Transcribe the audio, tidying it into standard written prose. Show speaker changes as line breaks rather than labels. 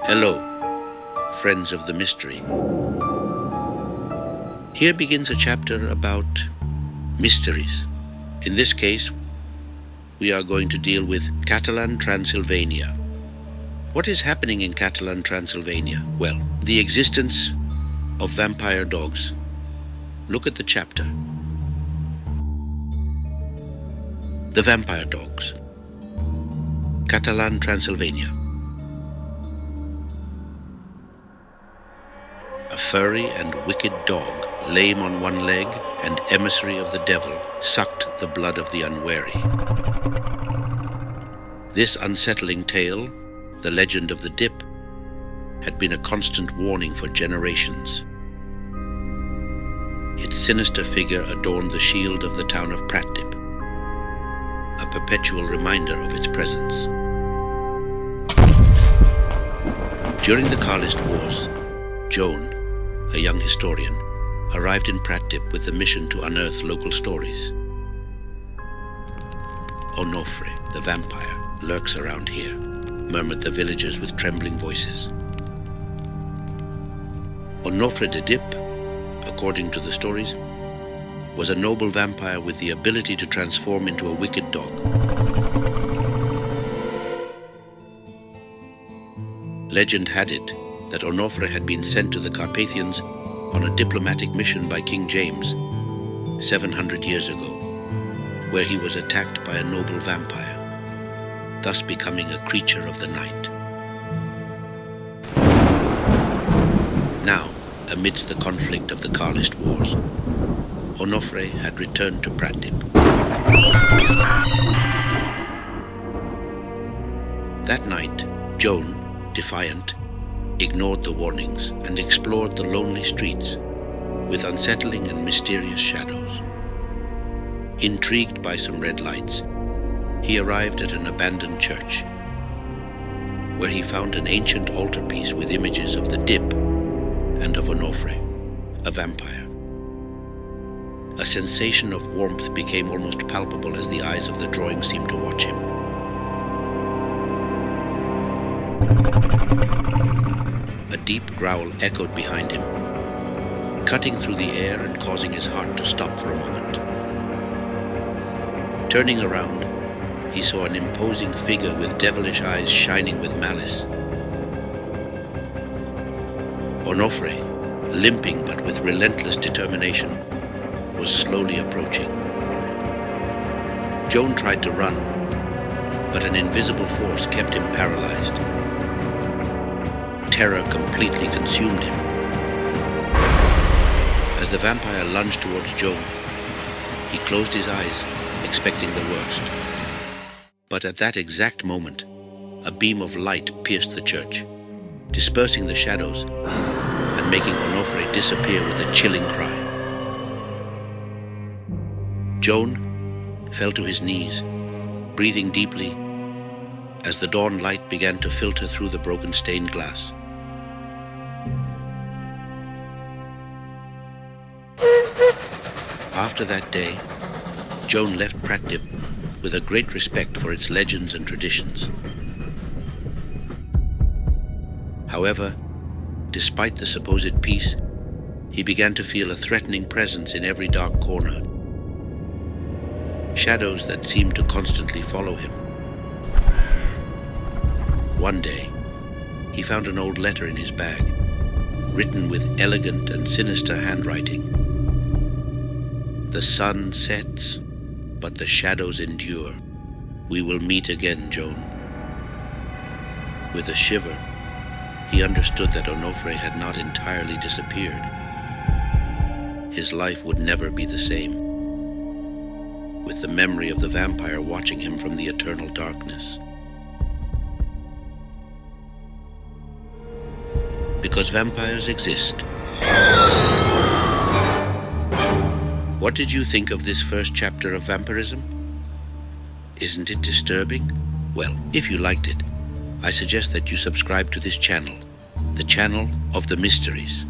Hello, friends of the mystery. Here begins a chapter about mysteries. In this case, we are going to deal with Catalan Transylvania. What is happening in Catalan Transylvania? Well, the existence of vampire dogs. Look at the chapter. The vampire dogs. Catalan Transylvania. A furry and wicked dog, lame on one leg and emissary of the devil, sucked the blood of the unwary. This unsettling tale, the legend of the Dip, had been a constant warning for generations. Its sinister figure adorned the shield of the town of Pratdip, a perpetual reminder of its presence. During the Carlist Wars, Joan, a young historian, arrived in Pratdip with the mission to unearth local stories. Onofre, the vampire, lurks around here, murmured the villagers with trembling voices. Onofre de Dip, according to the stories, was a noble vampire with the ability to transform into a wicked dog. Legend had it that Onofre had been sent to the Carpathians on a diplomatic mission by King James 700 years ago, where he was attacked by a noble vampire, thus becoming a creature of the night. Now, amidst the conflict of the Carlist Wars, Onofre had returned to Pratdip. That night, Joan, defiant, ignored the warnings and explored the lonely streets with unsettling and mysterious shadows. Intrigued by some red lights, he arrived at an abandoned church, where he found an ancient altarpiece with images of the Dip and of Onofre, a vampire. A sensation of warmth became almost palpable as the eyes of the drawing seemed to watch him. A deep growl echoed behind him, cutting through the air and causing his heart to stop for a moment. Turning around, he saw an imposing figure with devilish eyes shining with malice. Onofre, limping but with relentless determination, was slowly approaching. Joan tried to run, but an invisible force kept him paralyzed. Terror completely consumed him. As the vampire lunged towards Joan, he closed his eyes, expecting the worst. But at that exact moment, a beam of light pierced the church, dispersing the shadows and making Onofre disappear with a chilling cry. Joan fell to his knees, breathing deeply as the dawn light began to filter through the broken stained glass. After that day, Joan left Pratdip with a great respect for its legends and traditions. However, despite the supposed peace, he began to feel a threatening presence in every dark corner. Shadows that seemed to constantly follow him. One day, he found an old letter in his bag, written with elegant and sinister handwriting. The sun sets, but the shadows endure. We will meet again, Joan. With a shiver, he understood that Onofre had not entirely disappeared. His life would never be the same, with the memory of the vampire watching him from the eternal darkness. Because vampires exist. What did you think of this first chapter of vampirism? Isn't it disturbing? Well, if you liked it, I suggest that you subscribe to this channel, the channel of the mysteries.